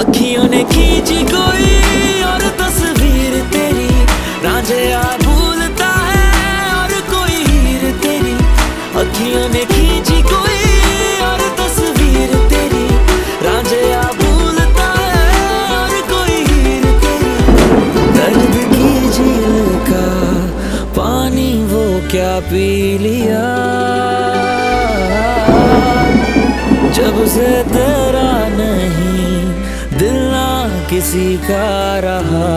अखियों ने खींची कोई और तस्वीर तेरी, रांझिया भूलता है और कोई हीर तेरी। अखियों ने खींची कोई और तस्वीर तेरी, रांझिया भूलता है और कोई हीर तेरी। दर्द की झील का पानी वो क्या पी लिया, जब से तेरा नहीं दिल ना किसी का रहा.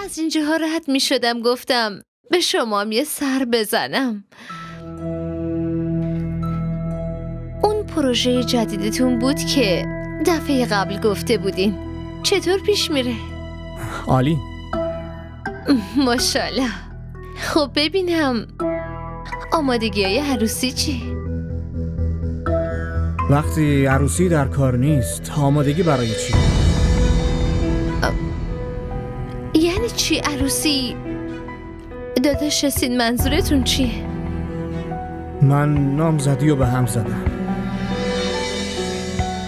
از اینجاها رد می شدم گفتم به شمام یه سر بزنم. اون پروژه جدیدتون بود که دفعه قبل گفته بودین چطور پیش میره؟ عالی. ماشاءالله. خب ببینم آمادگی‌های عروسی چی؟ وقتی عروسی در کار نیست آمادگی برای چی؟ یعنی چی عروسی؟ داداش رسید منظورتون چیه؟ من نامزدی رو به هم زدم.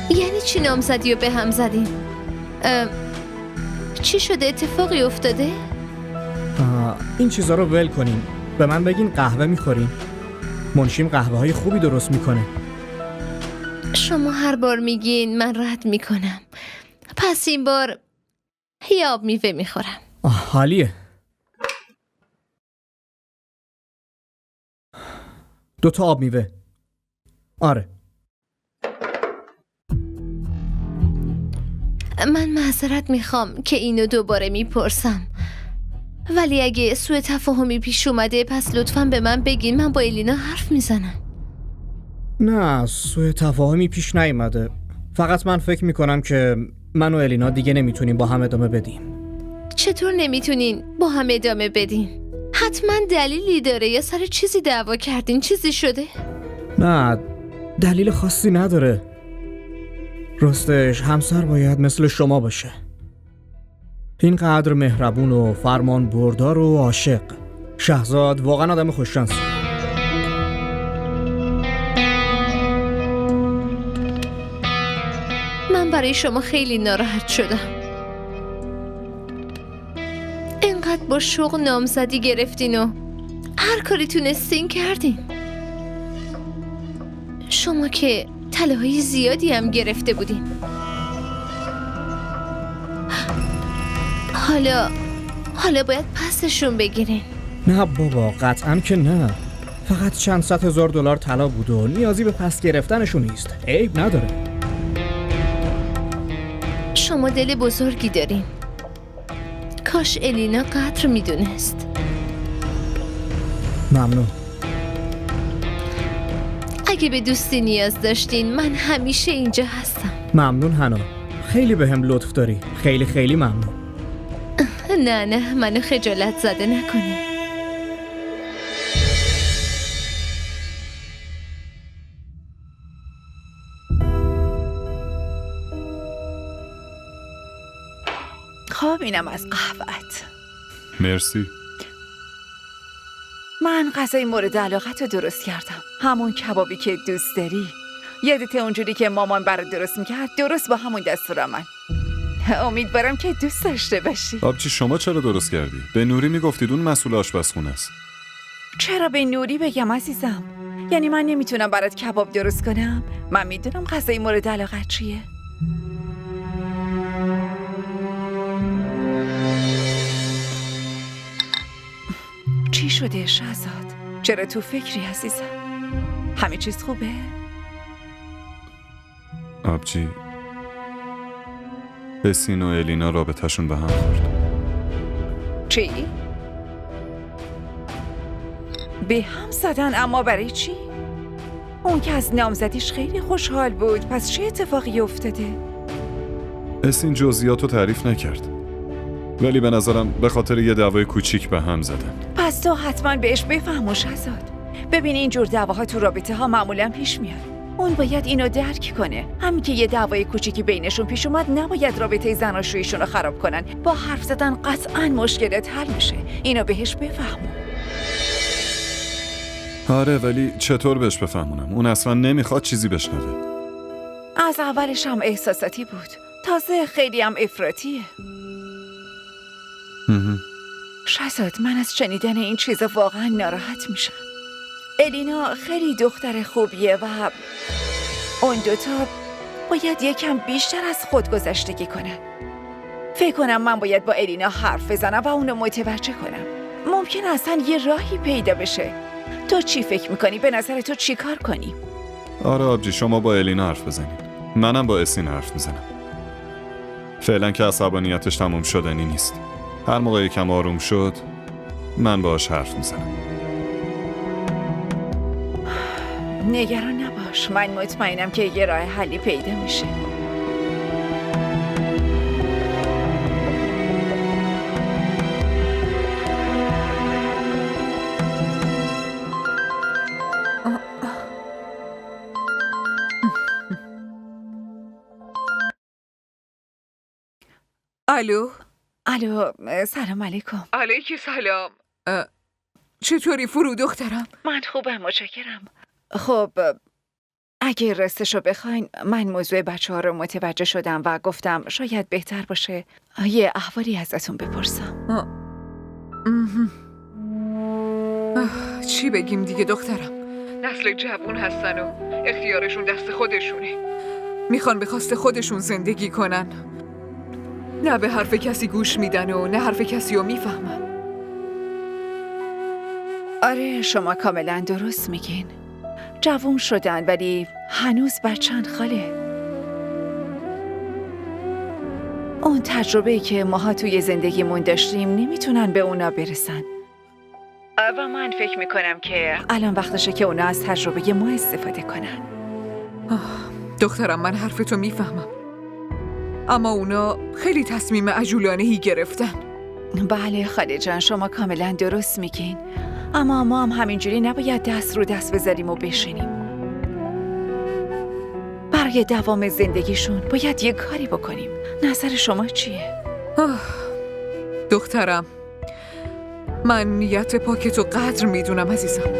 یعنی چی نامزدی رو به هم زدین؟ چی شده؟ اتفاقی افتاده؟ این چیزا رو ول کنین. به من بگین قهوه میخورین؟ منشیم قهوه های خوبی درست میکنه. شما هر بار میگین من رد میکنم، پس این بار یه آب میوه میخورم. حالیه. 2 تا آب میوه. آره. من معذرت میخوام که اینو دوباره میپرسم، ولی اگه سوء تفاهمی پیش اومده پس لطفاً به من بگین، من با الینا حرف میزنم. نه سوء تفاهمی پیش نیومده، فقط من فکر میکنم که من و الینا دیگه نمیتونیم با هم ادامه بدیم. چطور نمیتونین با هم ادامه بدین؟ حتما دلیلی داره، یا سر چیزی دعوا کردین؟ چیزی شده؟ نه دلیل خاصی نداره. راستش همسر باید مثل شما باشه، اینقدر مهربون و فرمان بردار و عاشق. شهزاد واقعا آدم خوششانسی. من برای شما خیلی ناراحت شدم. اینقدر با شوق نامزدی گرفتین و هر کاری تونستین کردین. شما که طلاهای زیادی هم گرفته بودین. حالا باید پسشون بگیرین. نه بابا قطعا که نه، فقط چند صد هزار دلار طلا بود و نیازی به پس گرفتنشون نیست. عیب نداره. شما دل بزرگی دارین. کاش الینا قدر میدونست. ممنون. اگه به دوستی نیاز داشتین من همیشه اینجا هستم. ممنون هنا، خیلی بهم لطف داری. خیلی خیلی ممنون. نه منو خجالت زده نکنی. خب اینم از قهوه‌ات. مرسی. من غذای مورد علاقت رو درست کردم، همون کبابی که دوست داری. یادت اونجوری که مامان برات درست میکرد؟ درست با همون دستورالعمل. امیدوارم که دوست داشته باشی. آبجی شما چرا درست کردی؟ به نوری میگفتید اون مسئول آشپزخونه است. چرا به نوری بگم عزیزم؟ یعنی من نمیتونم برات کباب درست کنم؟ من میدونم غذای مورد علاقت چیه. چی شده شهزاد؟ چرا تو فکری عزیزم؟ همه چیز خوبه؟ آبجی بسین و الینا رابطه‌شون به هم خورد. چی؟ به هم زدن؟ اما برای چی؟ اون که از نامزدیش خیلی خوشحال بود، پس چه اتفاقی افتاده؟ بسین جزئیاتو تعریف نکرد، ولی به نظرم به خاطر یه دعوای کوچیک به هم زدن. پس تو حتما بهش بفهم شهزاد. ببین اینجور دعواها تو رابطه ها معمولا پیش میاد. اون باید اینو درک کنه، همین که یه دعوای کوچیکی بینشون پیش اومد نباید رابطه زناشوییشون رو خراب کنن. با حرف زدن قطعا مشکلات حل میشه. اینو بهش بفهمون. آره، ولی چطور بهش بفهمونم؟ اون اصلا نمیخواد چیزی بشنوه. از اولش هم احساساتی بود. تازه خیلی هم افراطیه. شهزاد، من از شنیدن این چیزا واقعا ناراحت میشم. الینا خیلی دختر خوبیه و اون دوتا باید یکم بیشتر از خود گذشتگی کنن. فکر کنم من باید با الینا حرف بزنم و اونو متوجه کنم. ممکن اصلا یه راهی پیدا بشه. تو چی فکر میکنی؟ به نظر تو چی کار کنی؟ آره آبجی، شما با الینا حرف بزنید. منم با اسین حرف میزنم. فعلا که عصبانیتش تموم شدنی نیست. هر موقع یکم آروم شد من باهاش حرف میزنم. نگران نباش، من مطمئنم که یه راه حلی پیدا میشه. الو. سلام علیکم. علیکی سلام. چطوری فرو دخترم؟ من خوبم، متشکرم. خب اگه راستشو بخواین، من موضوع بچه‌ها رو متوجه شدم و گفتم شاید بهتر باشه یه احوالی ازتون بپرسم. چی بگیم دیگه دخترم؟ نسل جوون هستن و اختیارشون دست خودشونه. میخوان به خواست خودشون زندگی کنن. نه به حرف کسی گوش میدن و نه حرف کسی رو میفهمن. آره، شما کاملا درست میگین. جوون شدن ولی هنوز بچن خاله. اون تجربه‌ای که ماها توی زندگیمون داشتیم نمیتونن به اونا برسن. و من فکر میکنم که الان وقتشه که اونا از تجربه ما استفاده کنن. دخترم، من حرفتو میفهمم، اما اونا خیلی تصمیم عجولانه‌ای گرفتن. بله خاله جان، شما کاملا درست میگین. اما ما هم همینجوری نباید دست رو دست بذاریم و بشینیم. برای دوام زندگیشون باید یه کاری بکنیم. نظر شما چیه؟ دخترم، من نیت پاکتو قدر میدونم عزیزم.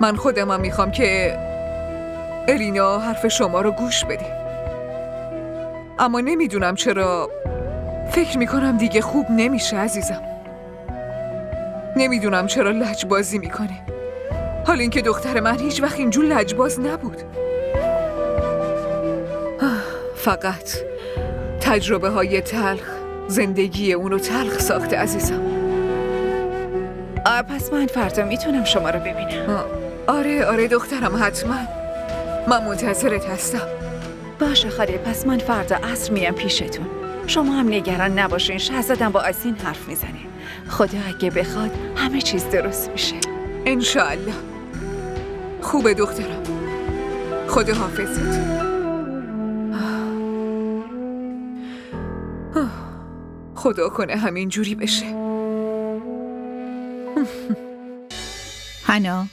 من خودمم میخوام که الینا حرف شما رو گوش بده، اما نمیدونم چرا فکر میکنم دیگه خوب نمیشه عزیزم. نمیدونم چرا لجبازی میکنه، حال اینکه دختر من هیچ وقت اینجور لجباز نبود. فقط تجربه های تلخ زندگی اونو تلخ ساخته عزیزم. پس من فردا میتونم شما رو ببینم؟ آره دخترم، حتما. من منتظرت هستم. باشه خاله، پس من فردا عصر میام پیشتون. شما هم نگران نباشین، شهزادم با آیسین حرف میزنه. خدا اگه بخواد همه چیز درست میشه. انشالله. خوبه دخترم، خدا حافظت. خدا کنه همین جوری بشه. حنا،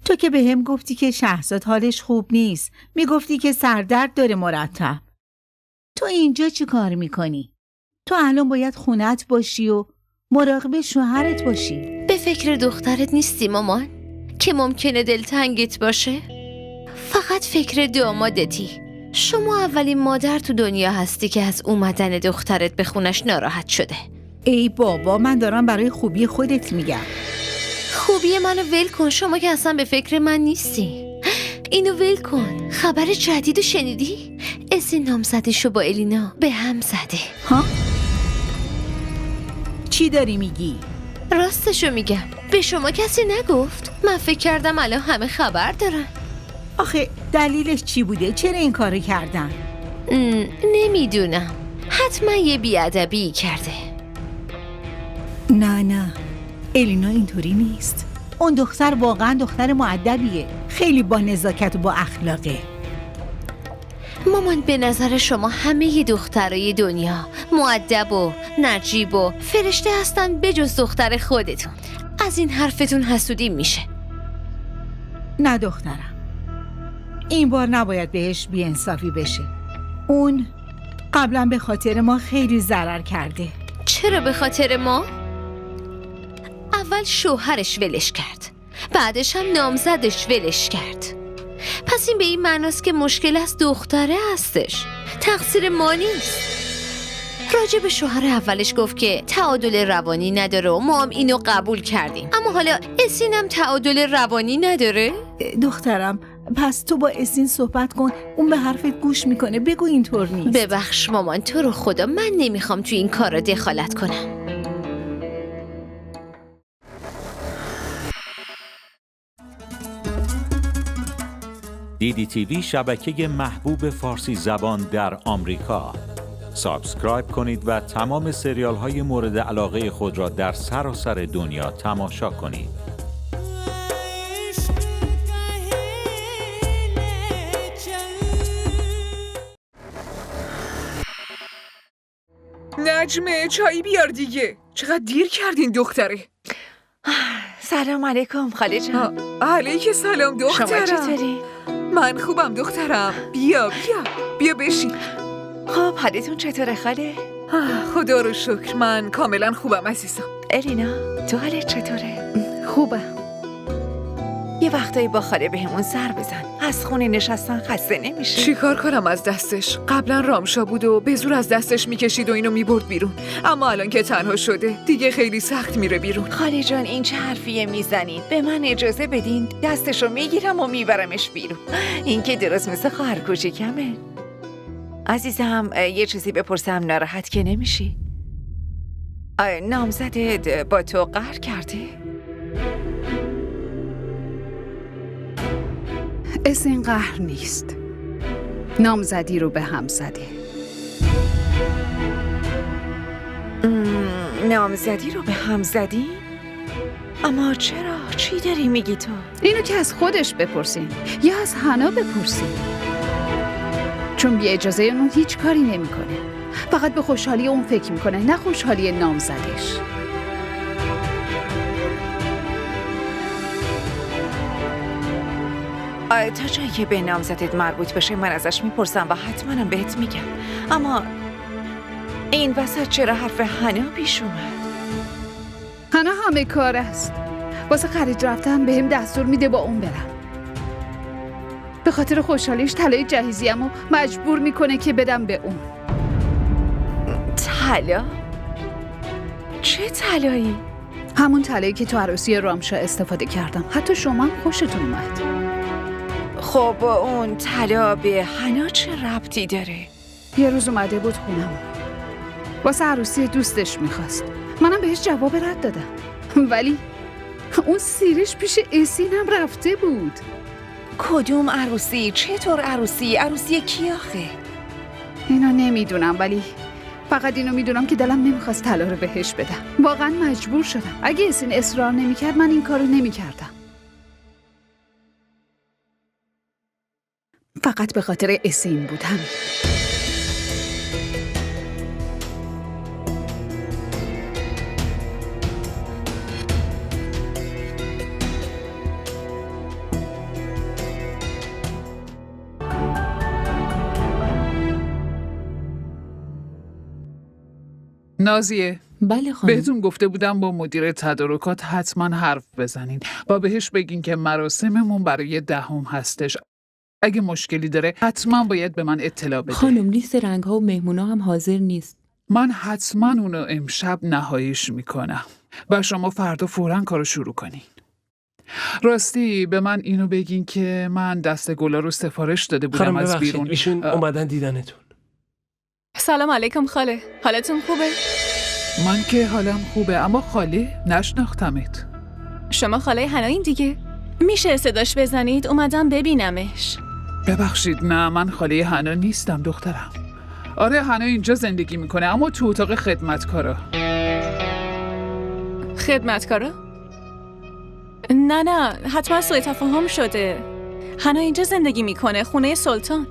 تو که به هم گفتی که شهرزاد حالش خوب نیست، میگفتی که سردرد داره مرتب. تو اینجا چی کار میکنی؟ تو الان باید خونت باشی و مراقب شوهرت باشی. به فکر دخترت نیستی مامان؟ که ممکنه دلتنگت باشه؟ فقط فکر دامادتی. شما اولین مادر تو دنیا هستی که از اومدن دخترت به خونش ناراحت شده. ای بابا، من دارم برای خوبی خودت میگم. خوبی منو ول کن، شما که اصلا به فکر من نیستی. اینو ول کن. خبر جدیدو شنیدی؟ اسین نامزدیشو با الینا به هم زده. ها؟ چی داری میگی؟ راستشو میگم. به شما کسی نگفت؟ من فکر کردم الان همه خبر دارن. آخه دلیلش چی بوده؟ چرا این کارو کردن؟ نمیدونم. حتما یه بیادبی کرده. نه الینا اینطوری نیست. اون دختر واقعا دختر مؤدبیه، خیلی با نزاکت و با اخلاقه. مامان، به نظر شما همه دخترای دنیا مؤدب و نجیب و فرشته هستن بجز دختر خودتون. از این حرفتون حسودی میشه. نه دخترم، این بار نباید بهش بی‌انصافی بشه. اون قبلا به خاطر ما خیلی ضرر کرده. چرا به خاطر ما؟ اول شوهرش ولش کرد، بعدش هم نامزدش ولش کرد. پس این به این معناست که مشکل از دختره هستش، تقصیر ما نیست. راجع به شوهر اولش گفت که تعادل روانی نداره و ما هم اینو قبول کردیم، اما حالا اسین هم تعادل روانی نداره؟ دخترم پس تو با اسین صحبت کن، اون به حرفت گوش میکنه. بگو اینطور نیست. ببخش مامان، تو رو خدا من نمیخوام تو این کار رو دخالت کنم. DDTV شبکه محبوب فارسی زبان در آمریکا. سابسکرایب کنید و تمام سریال های مورد علاقه خود را در سراسر دنیا تماشا کنید. نجمه چایی بیار دیگه. چقدر دیر کردین دختره. سلام علیکم خاله جان. علیک سلام دخترم. شما چطوری؟ من خوبم دخترم. بیا بشین. خب حالتون چطوره خاله؟ خدا رو شکر من کاملا خوبم عزیزم. الینا تو حالت چطوره؟ خوبم. یه وقتایی با خاله بهمون سر بزن. از خونه نشستن خسته نمیشه؟ چی کار کنم از دستش؟ قبلا رامشا بود و به زور از دستش میکشید و اینو میبرد بیرون، اما الان که تنها شده دیگه خیلی سخت میره بیرون. خاله جان این چه حرفیه میزنید؟ به من اجازه بدین دستشو میگیرم و میبرمش بیرون. این که درست مثل خواهر کوچیکمه. عزیزم یه چیزی بپرسم ناراحت که نمیشی؟ نامزدت با تو قهر کرده؟ اسین قهر نیست، نامزدی رو به هم زده. نامزدی رو به هم زدی؟ اما چرا؟ چی داری میگی تو؟ اینو که از خودش بپرسین یا از حنا بپرسین، چون بی اجازه اون هیچ کاری نمیکنه. فقط به خوشحالی اون فکر میکنه، نه خوشحالی نامزدش. تا جایی که به نامزدت مربوط بشه من ازش میپرسم و حتما بهت میگم. اما این وسط چرا حرف حنا پیش اومد؟ حنا همه کار است. واسه خرید رفتن بهم دستور میده با اون برم. به خاطر خوشحالیش طلای جهیزیه‌مو مجبور میکنه که بدم به اون. طلا؟ چه طلایی؟ همون طلایی که تو عروسی رامشا استفاده کردم. حتی شما هم خوشتون اومد. خب اون طلا به حنا چه ربطی داره؟ یه روز اومده بود خونم، واسه عروسی دوستش میخواست. منم بهش جواب رد دادم، ولی اون سیرش پیش اسین هم رفته بود. کدوم عروسی؟ چطور عروسی؟ عروسی کی آخه؟ اینو نمیدونم، ولی فقط اینو میدونم که دلم نمیخواست طلا رو بهش بدم. واقعا مجبور شدم. اگه اسین اصرار نمیکرد من این کارو نمیکردم. فقط به خاطر اسین بود. همین. نازیه، بله خانم. بهتون گفته بودم با مدیر تدارکات حتما حرف بزنین و بهش بگین که مراسممون برای 10 هستش. اگه مشکلی داره حتما باید به من اطلاع بده. خانم لیست رنگ‌ها و مهمونا هم حاضر نیست. من حتما اونو امشب نهاییش میکنم و شما فردا فوراً کارو شروع کنین. راستی به من اینو بگین که من دست گلا رو سفارش داده بودم از بیرون. ایشون اومدن دیدنتون. سلام علیکم خاله، حالتون خوبه؟ من که حالم خوبه، اما خاله نشناختمت. شما خاله حنایین دیگه؟ میشه صداش بزنید؟ اومدم ببینمش. ببخشید نه، من خاله حنا نیستم دخترم. آره حنا اینجا زندگی میکنه اما تو اتاق خدمتکارا. خدمتکارا؟ نه حتما سوء تفاهم شده. حنا اینجا زندگی میکنه، خونه سلطان.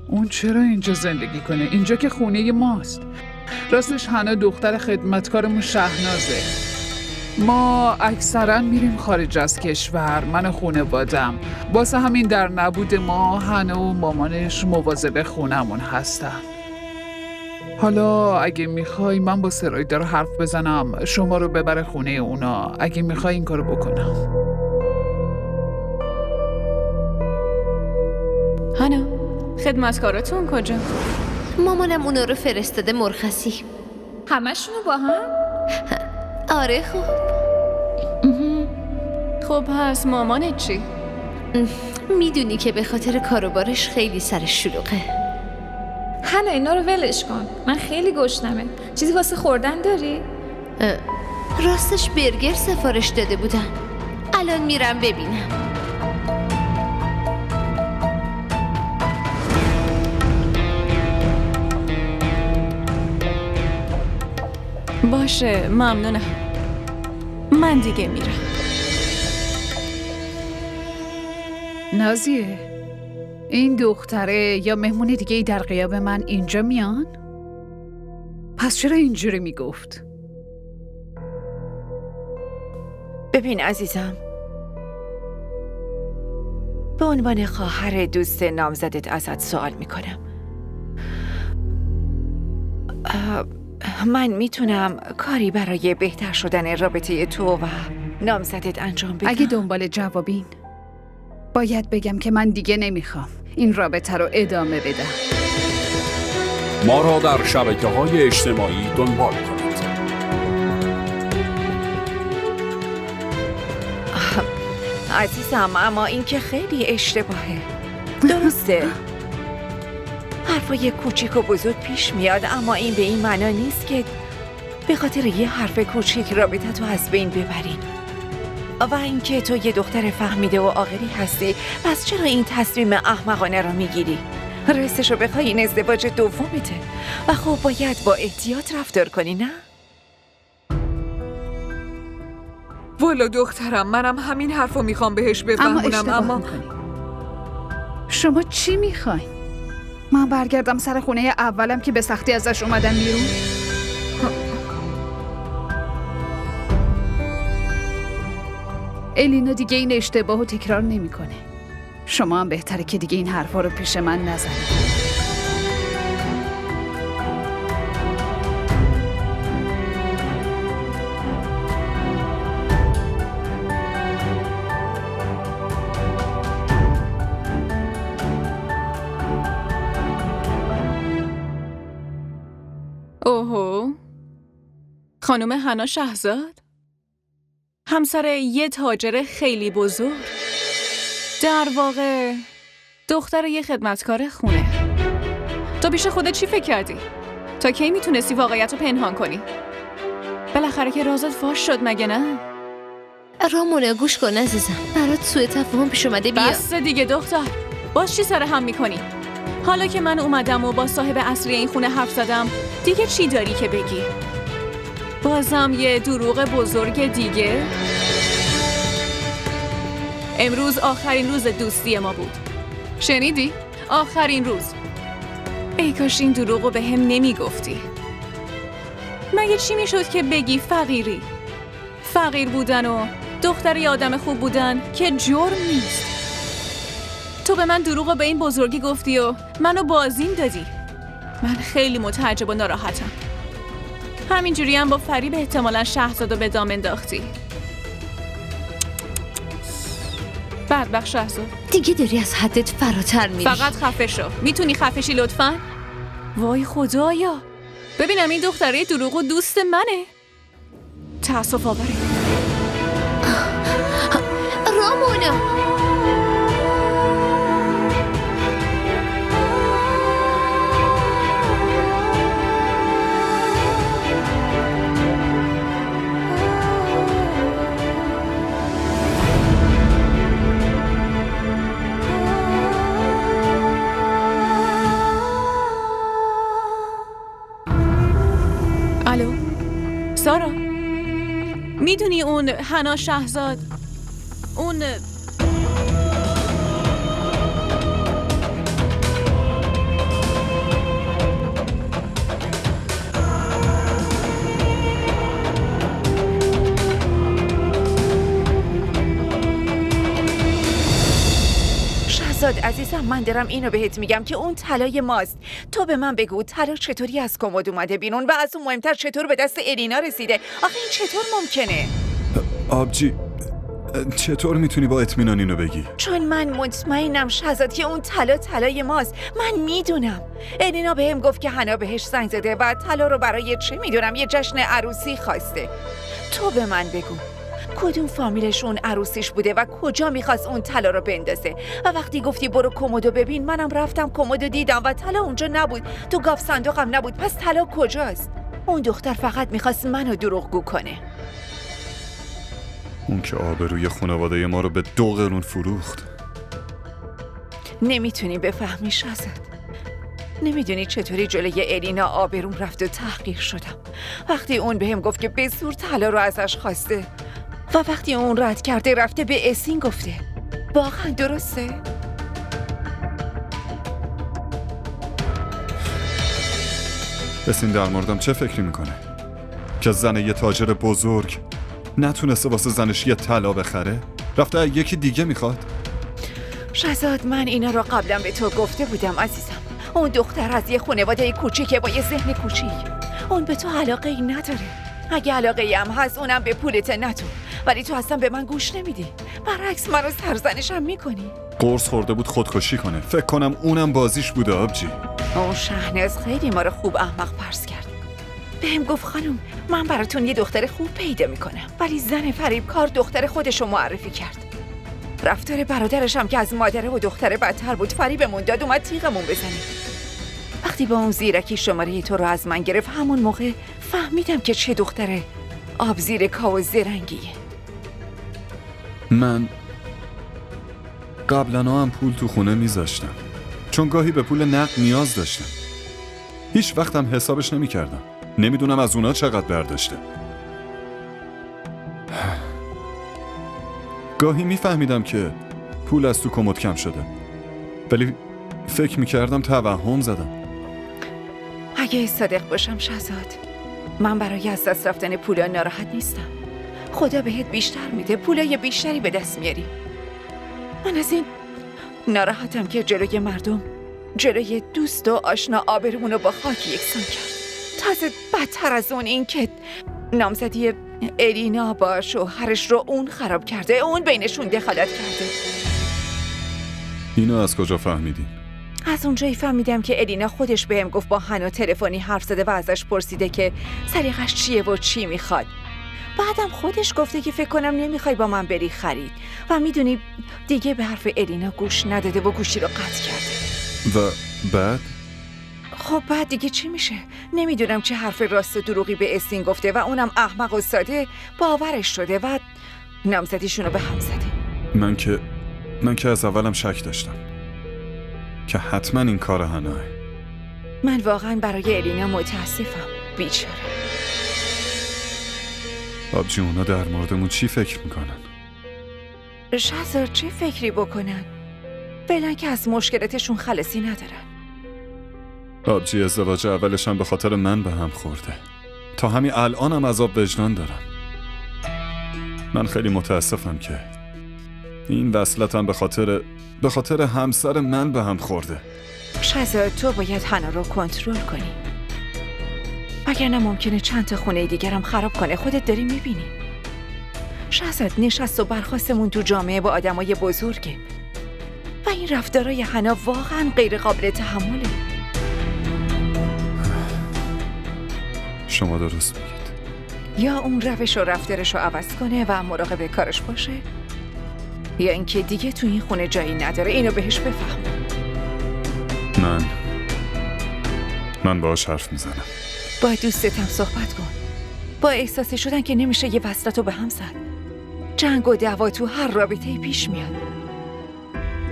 اون چرا اینجا زندگی کنه؟ اینجا که خونه ماست. راستش حنا دختر خدمتکارمون شهنازه. ما اکثرا میریم خارج از کشور، من و خانوادم. واسه همین در نبود ما حنا و مامانش مواظب خونمون هستن. حالا اگه میخوای من با سرایدار حرف بزنم شما رو ببره خونه اونا. اگه میخوای این کارو بکنم. هانا، خدمتکاراتون کجا؟ مامانم اونا رو فرستاده مرخصی. همشونو با هم؟ آره خوب. خب پس مامانت چی؟ میدونی که به خاطر کاروبارش خیلی سرش شلوغه. هنا اینا رو ولش کن. من خیلی گشنمه. چیزی واسه خوردن داری؟ راستش برگر سفارش داده بودم. الان میرم ببینم. باشه ممنونم. من دیگه میرم. نازیه، این دختره یا مهمون دیگه ای در غیاب من اینجا میان؟ پس چرا اینجوری میگفت؟ ببین عزیزم، به عنوان خواهر دوست نامزدت ازت سوال میکنم. من میتونم کاری برای بهتر شدن رابطه تو و نامزدت انجام بدم؟ اگه دنبال جوابین باید بگم که من دیگه نمیخوام این رابطه رو ادامه بدم. ما را در شبکه‌های اجتماعی دنبال کنید. عزیزم، اما این که خیلی اشتباهه. درسته حرفای کوچیک و بزرگ پیش میاد، اما این به این معنا نیست که به خاطر یه حرف کوچیک رابطه تو از بین ببرین. و اینکه تو یه دختر فهمیده و عاقلی هستی، پس چرا این تصمیم احمقانه رو میگیری؟ راستشو بخوای این ازدواج دومته و خب باید با احتیاط رفتار کنی، نه؟ والا دخترم، منم همین حرفو میخوام بهش بفهمونم. اما شما چی میخواین؟ من برگردم سر خونه اولم که به سختی ازش اومدم بیرون؟ الینا دیگه این اشتباهو تکرار نمیکنه. شما هم بهتره که دیگه این حرفا رو پیش من نزنید. اوهو، خانم هنا شهزاد، همسر یه تاجر خیلی بزرگ، در واقع دختر یه خدمتکار خونه. تو پیش خودت چی فکر کردی؟ تا کی میتونستی واقعیت رو پنهان کنی؟ بالاخره که رازت فاش شد مگه نه؟ رامونه گوش کن عزیزم، برات سوء تفاهم پیش اومده. بیا بس دیگه دختر، باز چی سر هم میکنی؟ حالا که من اومدم و با صاحب اصلی این خونه حرف زدم، دیگه چی داری که بگی؟ بازم یه دروغ بزرگ دیگه؟ امروز آخرین روز دوستی ما بود. شنیدی؟ آخرین روز. ای کاش این دروغو به هم نمیگفتی. مگه چی میشد که بگی فقیری؟ فقیر بودن و دختر یه آدم خوب بودن که جرم نیست. تو به من دروغو به این بزرگی گفتی و منو بازیم دادی. من خیلی متعجب و ناراحتم. همینجوری هم با فریب احتمالاً شهزادو به دام انداختی. بدبخت شهزاد، دیگه داری از حدت فراتر میری. فقط خفه شو. میتونی خفه شی لطفاً؟ وای خدایا، ببینم این دختره دروغو دوست منه. تأسف آوره. رامونا، الو سارا، میدونی اون هنا شهزاد، اون شهزاد عزیزم، من دارم اینو بهت میگم که اون طلای ماست. تو به من بگو طلا چطوری از کمد اومده بیرون و از اون مهمتر چطور به دست الینا رسیده؟ آخه این چطور ممکنه؟ آبجی چطور میتونی با اطمینان اینو بگی؟ چون من مطمئنم شهزاد که اون طلای ماست. من میدونم. الینا بهم گفت که حنا بهش زنگ زده و طلا رو برای چه میدونم یه جشن عروسی خواسته. تو به من بگو کدوم فامیلش اون عروسیش بوده و کجا میخواست اون طلا رو بندازه؟ و وقتی گفتی برو کمدو ببین، منم رفتم کمدو دیدم و طلا اونجا نبود. تو گاف صندوقم نبود. پس طلا کجاست؟ اون دختر فقط میخواست منو دروغگو کنه. اون که آبروی خانواده ما رو به 2 قرون فروخت. نمیتونی بفهمی شهزاد. نمیدونی چطوری جلوی الینا آبروم رفت و تحقیر شدم وقتی اون بهم گفت که به زور طلا رو ازش خواسته و وقتی اون رد کرده رفته به اسین گفته. واقعا درسته؟ اسین در موردم چه فکری میکنه؟ که زن یه تاجر بزرگ نتونسته واسه زنش یه طلا بخره؟ رفته یکی دیگه میخواد؟ شهزاد، من اینا رو قبلا به تو گفته بودم عزیزم. اون دختر از یه خانواده کوچیکه با یه ذهن کوچیک. اون به تو علاقه ای نداره. اگه علاقه ای هم هست اونم به پولت نه تو. ولی تو اصلا به من گوش نمیدی. برعکس منو سرزنشم میکنی. قرص خورده بود خودکشی کنه. فکر کنم اونم بازیش بوده آبجی. اون شهناز خیلی ما رو خوب احمق فرض کرد. بهم گفت خانم من براتون یه دختر خوب پیدا میکنم، ولی زن فریبکار دختر خودشو معرفی کرد. رفتار برادرش هم که از مادره و دختر بدتر بود فریبمون داد اومد تیغمون بزنه. وقتی با اون زیرکی شماره تو رو از من گرفت همون موقع فهمیدم که چه دختر آب زیر کا و زرنگیه. من قبلا هم پول تو خونه میذاشتم چون گاهی به پول نقد نیاز داشتم. هیچ وقتم حسابش نمیکردم. نمیدونم از اونا چقدر برداشته. گاهی میفهمیدم که پول از تو کمد کم شده، ولی فکر میکردم توهم زدم. اگه صادق باشم شهزاد، من برای از دست رفتن پولا ناراحت نیستم. خدا بهت بیشتر میده، پولای بیشتری به دست میاری. من از این ناراحتم که جلوی مردم، جلوی دوست و آشنا آبرومونو با خاک یکسان کرد. تازه بدتر از اون این که نامزدی الینا با شوهرش رو اون خراب کرده. اون بینشون دخالت کرده. اینو از کجا فهمیدی؟ از اونجایی فهمیدم که الینا خودش بهم گفت با حنا تلفنی حرف زده و ازش پرسیده که سلیقش چیه و چی میخواد. بعدم خودش گفته که فکر کنم نمیخوای با من بری خرید و میدونی دیگه به حرف الینا گوش نداده و گوشی رو قطع کرده. و بعد؟ خب بعد دیگه چی میشه؟ نمیدونم چه حرف راست و دروغی به اسین گفته و اونم احمق و ساده باورش شده و نامزدیشون رو به هم زده. من که از اولم شک داشتم که حتما این کار حناه. من واقعا برای الینا متاسفم. بیچاره. آبجی اونا در موردمون چی فکر میکنن؟ شهزاد چه فکری بکنن؟ فعلا که از مشکلاتشون خلاصی ندارن. آبجی ازدواج اولش هم به خاطر من به هم خورده. تا همین الانم عذاب وجدان دارم. من خیلی متاسفم که این وصلتم به خاطر همسر من به هم خورده. شهزاد تو باید حنا رو کنترل کنی، وگرنه ممکنه چند تا خونه دیگرم خراب کنه. خودت داری میبینی. شهزاد نشست و برخاستمون تو جامعه با آدمای بزرگه و این رفتارای حنا واقعا غیر قابل تحمله. شما درست میگید. یا اون روش و رفتارش رو عوض کنه و مراقب کارش باشه، یا اینکه دیگه تو این خونه جایی نداره. اینو بهش بفهم. من باهاش حرف میزنم. با دوستتم صحبت کن. با احساسی شدن که نمیشه یه وصلتو به هم زد. جنگ و دعوا تو هر رابطه‌ای پیش میاد.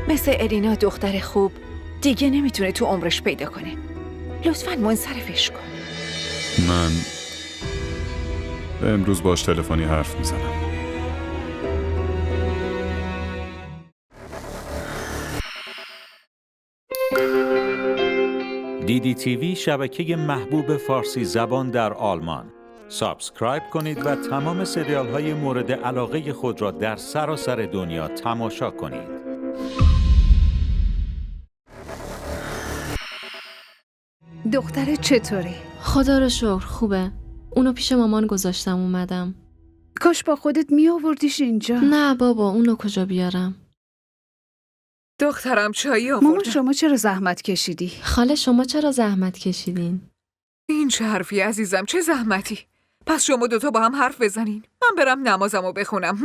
مثل الینا دختر خوب دیگه نمیتونه تو عمرش پیدا کنه. لطفاً منصرفش کن. من امروز باش تلفنی حرف میزنم. DDTV شبکه محبوب فارسی زبان در آلمان. سابسکرایب کنید و تمام سریال های مورد علاقه خود را در سراسر دنیا تماشا کنید. دختر چطوری؟ خدا رو شکر خوبه. اونو پیش مامان گذاشتم اومدم. کاش با خودت می آوردیش اینجا. نه بابا اونو کجا بیارم؟ دخترم چایی آوردم. مامان شما چرا زحمت کشیدی؟ خاله شما چرا زحمت کشیدین؟ این چه حرفی عزیزم، چه زحمتی. پس شما دوتا با هم حرف بزنین، من برم نمازمو بخونم.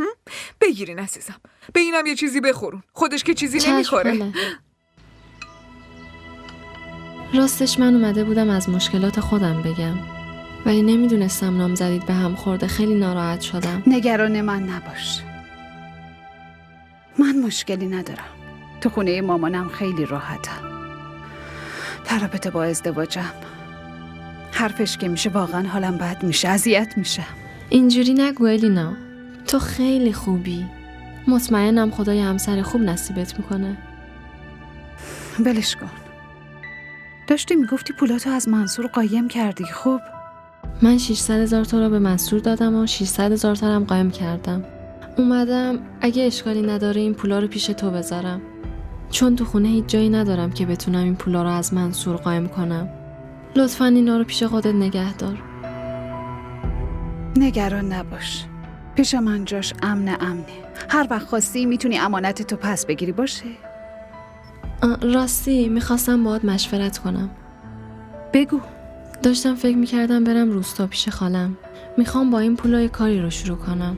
بگیرین عزیزم، به اینم یه چیزی بخورون، خودش که چیزی نمیخوره. راستش من اومده بودم از مشکلات خودم بگم، ولی نمیدونستم نامزدید به هم خورده. خیلی ناراحت شدم. نگران من نباش، من مشکلی ندارم. تو خونه مامانم خیلی راحتم. در رابطه با ازدواجم حرفش که میشه واقعا حالم بد میشه، اذیت میشم. اینجوری نگو الینا، تو خیلی خوبی. مطمئنم خدای همسر خوب نصیبت میکنه. ولش کن. داشتی میگفتی پولاتو از منصور قایم کردی. خب من 600,000 تا به منصور دادم و 600,000 تا هم قایم کردم. اومدم اگه اشکالی نداره این پولا رو پیش تو بذارم، چون تو خونه هیچ جایی ندارم که بتونم این پولا رو از منصور قایم کنم. لطفاً اینا رو پیش خودت نگه دار. نگران نباش، پیش من جاش امنه. هر وقت خواستی میتونی امانت تو پس بگیری. باشه؟ راستی میخواستم باهات مشورت کنم. بگو. داشتم فکر میکردم برم روستا پیش خالم. میخوام با این پولای کاری رو شروع کنم.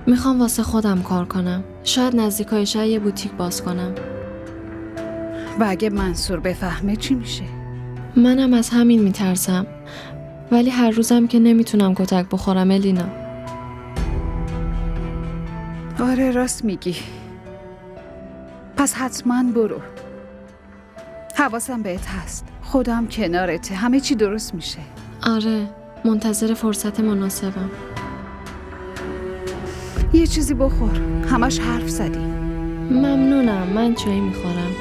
میخوام واسه خودم کار کنم. شاید نزدیکای شهر یه بوتیک باز کنم. و اگه منصور بفهمه چی میشه؟ منم از همین میترسم، ولی هر روزم که نمیتونم کتک بخورم الینا. آره راست میگی. پس حتما برو. حواسم بهت هست. خودم کنارته. همه چی درست میشه. آره منتظر فرصت مناسبم. یه چیزی بخور. همش حرف زدی. ممنونم، من چایی میخورم.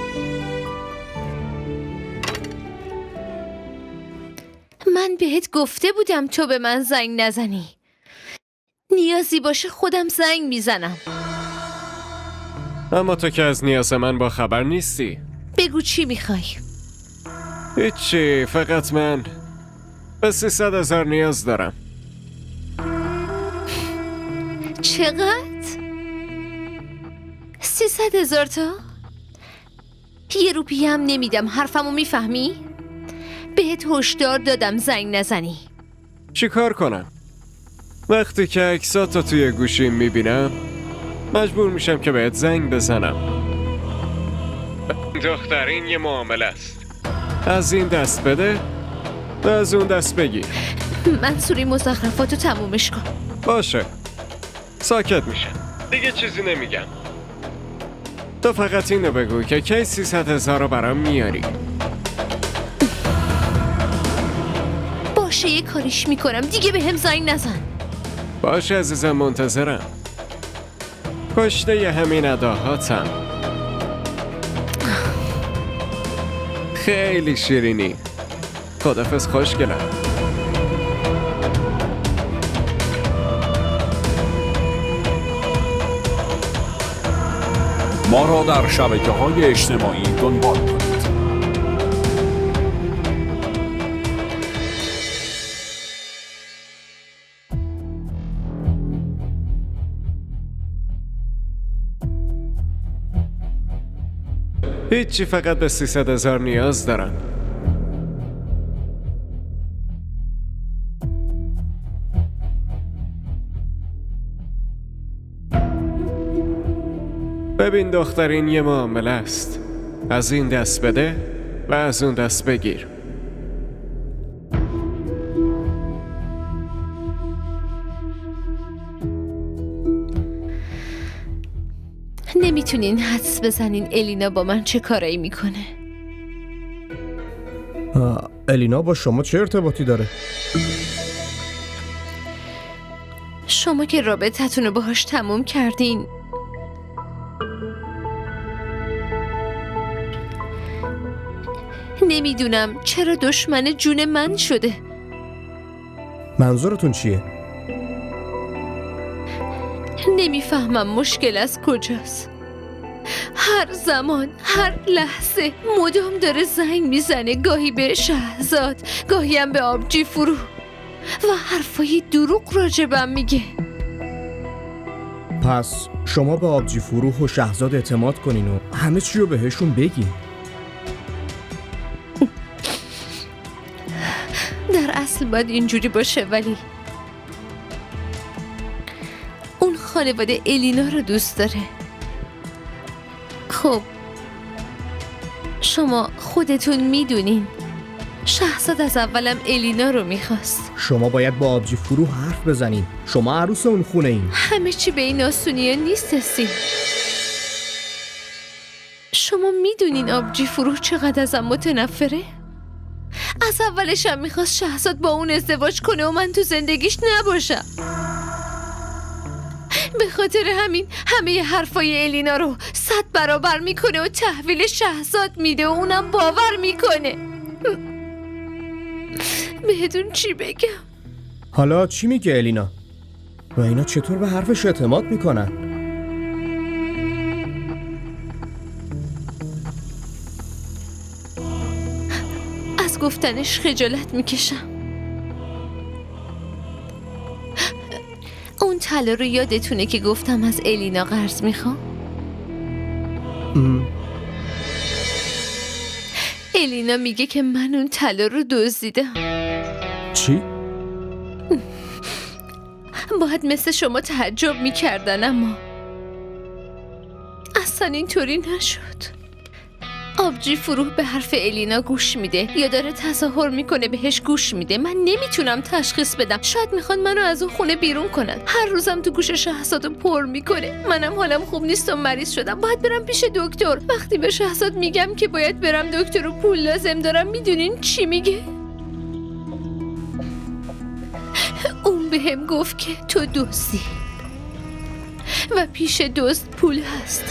من بهت گفته بودم تو به من زنگ نزنی. نیازی باشه خودم زنگ میزنم. اما تو که از نیاز من با خبر نیستی. بگو چی میخوای؟ هیچی، فقط من به 300,000 نیاز دارم. چقدر؟ 300,000 تا؟ یه روپیه هم نمیدم. حرفمو میفهمی؟ بهت هشدار دادم زنگ نزنی. چی کار کنم؟ وقتی که عکساتو توی گوشیم میبینم مجبور میشم که بهت زنگ بزنم. دختر این یه معامله است. از این دست بده و از اون دست بگیر. منصوری مزخرفاتو تمومش کن. باشه، ساکت میشم، دیگه چیزی نمیگم. تو فقط اینو بگو که کی 300,000 رو برام میاری. باشه یه کاریش میکنم، دیگه به هم زنگ نزن. باشه عزیزم، منتظرم. کشته ی همین اداهاتم. خیلی شیرینی. خدافظ خوشگلم. ما را در شبکه‌های اجتماعی دنبال کنید. هیچی، فقط به 300,000 نیاز دارم. ببین دختر، این یه معامله است. از این دست بده و از اون دست بگیر. نمیتونین حدس بزنین الینا با من چه کارایی میکنه. الینا با شما چه ارتباطی داره؟ شما که رابطتون رو باهاش تموم کردین، نمیدونم چرا دشمن جون من شده. منظورتون چیه؟ نمیفهمم مشکل از کجاست. هر زمان هر لحظه مدام داره زنگ میزنه، گاهی به شهزاد، گاهی هم به آبجی فرو و حرفای دروغ راجبم میگه. پس شما به آبجی فروح و شهزاد اعتماد کنین و همه چی رو بهشون بگین. در اصل باید اینجوری باشه، ولی اون خانواده الینا رو دوست داره. خب شما خودتون میدونین شهزاد از اولم الینا رو میخواست. شما باید با آبجی فروح حرف بزنین. شما عروس اون خونه این. همه چی به این آسونیه نیست هستیم. شما میدونین آبجی فروح چقدر ازم متنفره؟ از اولش هم میخواست شهزاد با اون ازدواج کنه و من تو زندگیش نباشم. به خاطر همین همه حرفای الینا رو 100 برابر میکنه و تحویل شهزاد میده و اونم باور میکنه. بهتون چی بگم؟ حالا چی میگه الینا؟ و اینا چطور به حرفش اعتماد میکنن؟ از گفتنش خجالت میکشم. اون طلا رو یادتونه که گفتم از الینا قرض میخوام؟ الینا میگه که من اون طلا رو دزدیدم. چی؟ باید مثل شما تعجب میکردن، اما اصلا اینطوری نشد. آبجی فروح به حرف الینا گوش میده یا داره تظاهر میکنه بهش گوش میده. من نمیتونم تشخیص بدم. شاید میخوان منو از اون خونه بیرون کنن. هر روزم تو گوش شهزادو پر میکنه. منم حالم خوب نیست و مریض شدم، باید برم پیش دکتر. وقتی به شهزاد میگم که باید برم دکتر و پول لازم دارم، میدونین چی میگه؟ اون بهم گفت که تو دزدی و پیش دزد پول هست.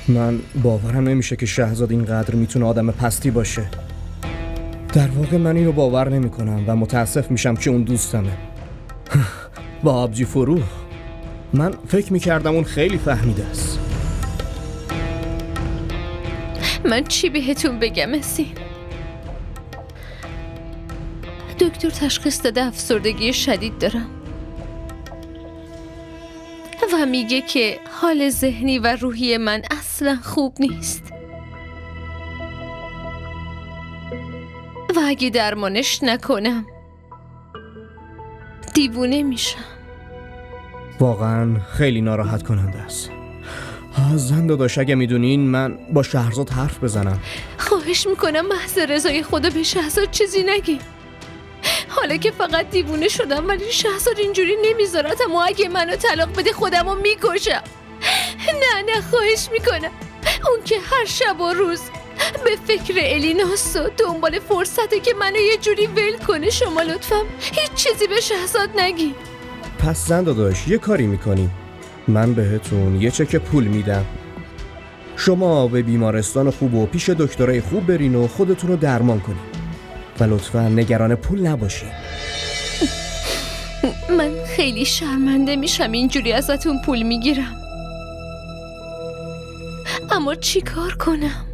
من باورم نمیشه که شهزاد اینقدر میتونه آدم پستی باشه. در واقع من اینو باور نمی کنم و متاسف میشم که اون دوستمه. با آبجی فروح من فکر میکردم اون خیلی فهمیده است. من چی بهتون بگم اسین؟ دکتر تشخیص داده افسردگی شدید دارم و میگه که حال ذهنی و روحی من اصلا خوب نیست و اگه درمانش نکنم دیوونه میشم. واقعا خیلی ناراحت کننده است. زن داداش، اگه میدونین من با شهرزاد حرف بزنم. خواهش میکنم محض رضای خدا به شهرزاد چیزی نگی. حالا که فقط دیوونه شدم، ولی شهرزاد اینجوری نمیذارد. اما اگه منو طلاق بده خودمو میکشم. نه خواهش میکنم. اون که هر شب و روز به فکر الیناست و دنبال فرصته که منو یه جوری ول کنه. شما لطفاً هیچ چیزی به شهرزاد نگی. پس زن داداش یه کاری میکنیم. من بهتون یه چک پول میدم. شما به بیمارستان خوب و پیش دکترای خوب برین و خودتون رو درمان کنین و لطفاً نگران پول نباشین. من خیلی شرمنده میشم اینجوری ازتون پول میگیرم، اما چی کار کنم؟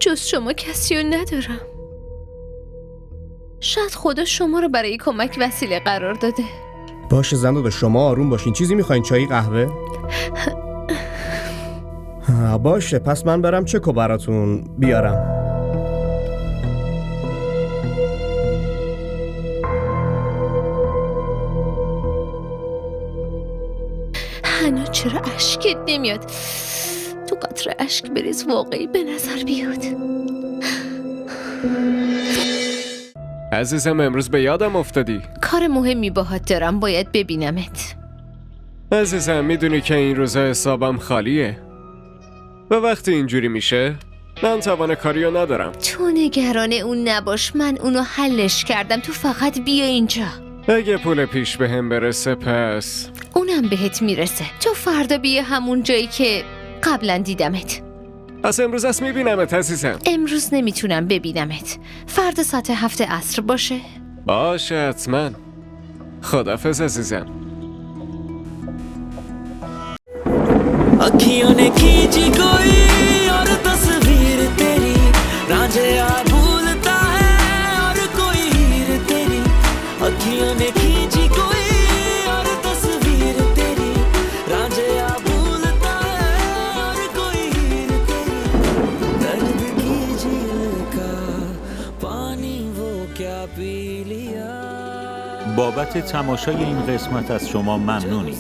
جز شما کسی رو ندارم. شاید خدا شما رو برای کمک وسیله قرار داده. باشه زن داداش، شما آروم باشین. چیزی میخواین؟ چایی، قهوه؟ باشه، پس من برم چکو براتون بیارم. هنو چرا اشکت نمیاد؟ تو قطره اشک بریز، واقعی به نظر بیاد. عزیزم امروز به یادم افتادی. کار مهمی باهات دارم، باید ببینمت. عزیزم میدونی که این روزا حسابم خالیه و وقتی اینجوری میشه من توان کاریو ندارم. تو نگران اون نباش، من اونو حلش کردم. تو فقط بیا اینجا. اگه پول پیش به هم برسه پس اونم بهت میرسه. تو فردا بیا همون جایی که قبلا دیدمت. پس امروز است میبینمت عزیزم. امروز نمیتونم ببینمت. فردا ساعت 7 عصر باشه؟ باشه حتما. خداحافظ عزیزم. अखियों ने खींची कोई और तस्वीर तेरी रांझिया भूलता है और कोई हीर तेरी अखियों ने खींची कोई और तस्वीर तेरी रांझिया भूलता है और कोई हीर तेरी दर्द की झील का पानी वो क्या पी लिया. بابت تماشای این قسمت از شما ممنونیم.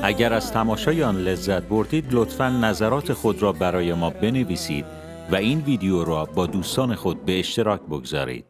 اگر از تماشای آن لذت بردید لطفاً نظرات خود را برای ما بنویسید و این ویدیو را با دوستان خود به اشتراک بگذارید.